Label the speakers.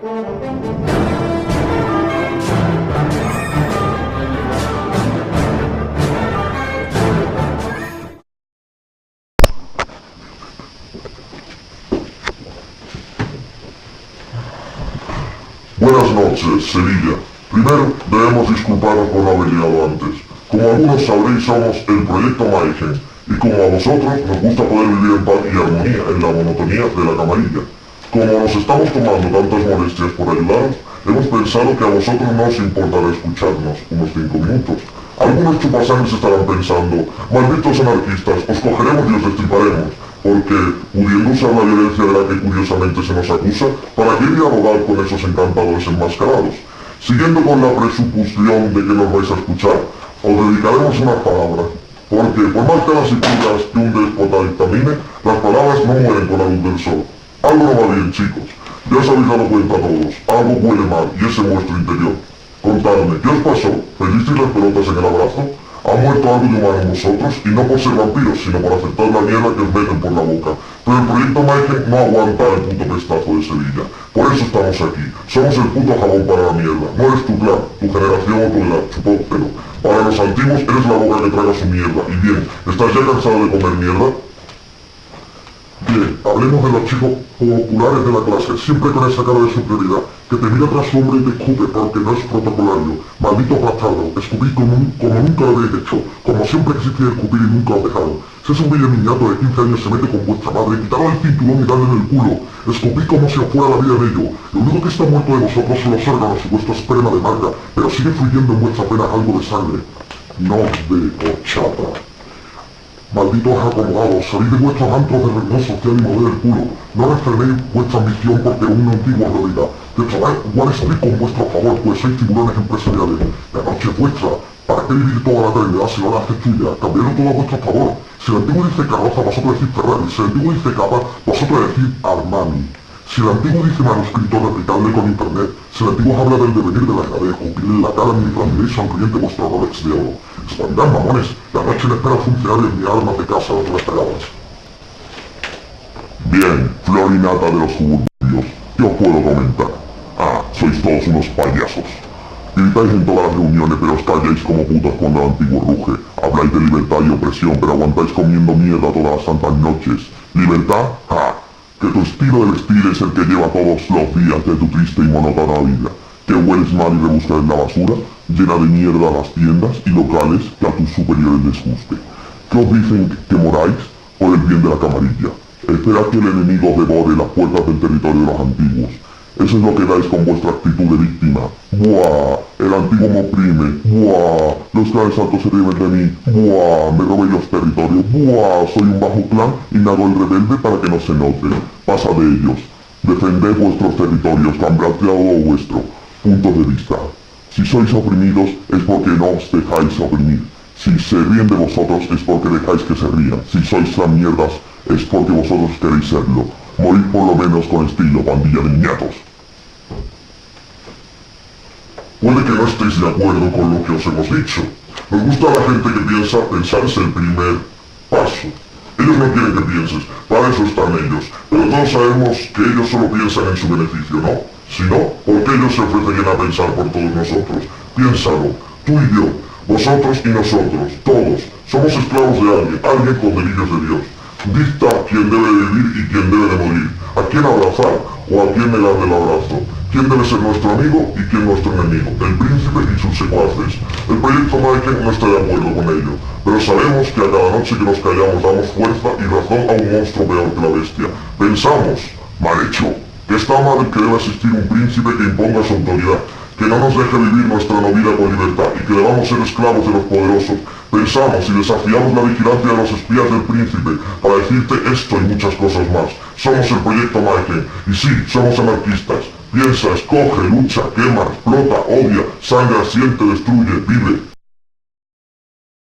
Speaker 1: Buenas noches, Sevilla. Primero, debemos disculparnos por no haber llegado antes. Como algunos sabréis, somos el Proyecto Mayhem, y como a vosotros nos gusta poder vivir en paz y armonía en la monotonía de la camarilla. Como nos estamos tomando tantas molestias por ayudaros, hemos pensado que a vosotros no os importará escucharnos unos 5 minutos. Algunos chupasangres estarán pensando, malditos anarquistas, os cogeremos y os destriparemos, porque, pudiendo usar la violencia de la que curiosamente se nos acusa, ¿para qué dialogar con esos encantadores enmascarados? Siguiendo con la presuposición de que nos vais a escuchar, os dedicaremos unas palabras, porque por más caras y puras que un déspota dictamine, las palabras no mueren con la luz del sol. Algo no va bien, chicos. Ya os habéis dado cuenta todos, algo huele mal, y es en vuestro interior. Contadme, ¿qué os pasó? ¿Pedisteis las pelotas en el abrazo? Ha muerto algo de humano en vosotros, y no por ser vampiros, sino por aceptar la mierda que os meten por la boca. Pero el Proyecto Mayhem no aguanta el puto pestazo de Sevilla. Por eso estamos aquí. Somos el puto jabón para la mierda. No eres tu clan, tu generación o tu edad, chupó, pero para los antiguos eres la boca que traga su mierda. Y bien, ¿estás ya cansado de comer mierda? Bien, hablemos de los chicos populares de la clase, siempre con esa cara de superioridad, que te mira tras su hombro y te escupe porque no es protocolario. Malditos bastardos, escupid como nunca lo habéis hecho, como siempre existía escupir y nunca lo dejaron. Si es un bello niñato de 15 años se mete con vuestra madre, quitadle el cinturón y dadle en el culo. Escupid como si os fuera la vida de ello. Lo único que está muerto de vosotros son los órganos y vuestra esperma de marca, pero sigue fluyendo en vuestra pena algo de sangre. No de horchata. Malditos acomodados, salid de vuestros antros de reunión social y mover el culo. No refrenéis vuestra ambición porque un antiguo realidad. De trabajar Wall Street con vuestro favor, pues sois tiburones empresariales. La noche es vuestra. ¿Para qué vivir toda la eternidad si no la hace tuya? Cambiadlo todo a vuestro favor. Si el antiguo dice carroza, vosotros decís Ferrari. Si el antiguo dice capa, vosotros decís Armani. Si el antiguo dice manuscrito, replicadle con internet. Si el antiguo habla del devenir de la edad, escupidle la cara mientras miréis sonriente vuestro Rolex de oro. Expandad, mamones, la noche le espera funcionarios ni armas de casa los restregadas. Bien, florinata de los suburbios, ¿qué os puedo comentar? Ah, sois todos unos payasos. Gritáis en todas las reuniones, pero os calláis como putas cuando el antiguo ruge. Habláis de libertad y opresión, pero aguantáis comiendo mierda todas las santas noches. ¿Libertad? ¡Ah! Que tu estilo de vestir es el que lleva todos los días de tu triste y monótona vida. Que hueles mal y rebuscas en la basura, llena de mierda las tiendas y locales que a tus superiores les guste. ¿Qué os dicen que moráis? Por el bien de la camarilla. Esperad que el enemigo devore las puertas del territorio de los antiguos. Eso es lo que dais con vuestra actitud de víctima. ¡Buah! El antiguo me oprime. ¡Buah! Los clanes altos se ríen de mí. ¡Buah! Me robé los territorios. ¡Buah! Soy un bajo clan y me hago el rebelde para que no se note. Pasa de ellos. Defended vuestros territorios, cambiad todo vuestro punto de vista. Si sois oprimidos es porque no os dejáis oprimir. Si se ríen de vosotros es porque dejáis que se rían. Si sois las mierdas es porque vosotros queréis serlo. Morid por lo menos con estilo, pandilla de niñatos. Puede que no estéis de acuerdo con lo que os hemos dicho. Nos gusta la gente que piensa, pensar es el primer paso. Ellos no quieren que pienses, para eso están ellos. Pero todos sabemos que ellos solo piensan en su beneficio, ¿no? Si no, ¿por qué ellos se ofrecen a pensar por todos nosotros? Piénsalo, tú y yo, vosotros y nosotros, todos, somos esclavos de alguien con delirios de Dios. Dicta quién debe vivir y quién debe de morir, a quién abrazar o a quién negarle el abrazo, quién debe ser nuestro amigo y quién nuestro enemigo, el príncipe y sus secuaces. El Proyecto Mayhem no está de acuerdo con ello, pero sabemos que a cada noche que nos callamos damos fuerza y razón a un monstruo peor que la bestia. Pensamos, mal hecho, que está mal que deba existir un príncipe que imponga su autoridad, que no nos deje vivir nuestra no vida con libertad y que debamos ser esclavos de los poderosos. Pensamos y desafiamos la vigilancia de los espías del príncipe para decirte esto y muchas cosas más. Somos el Proyecto Mayhem y sí, somos anarquistas. Piensa, escoge, lucha, quema, explota, odia, sangra, siente, destruye, vive.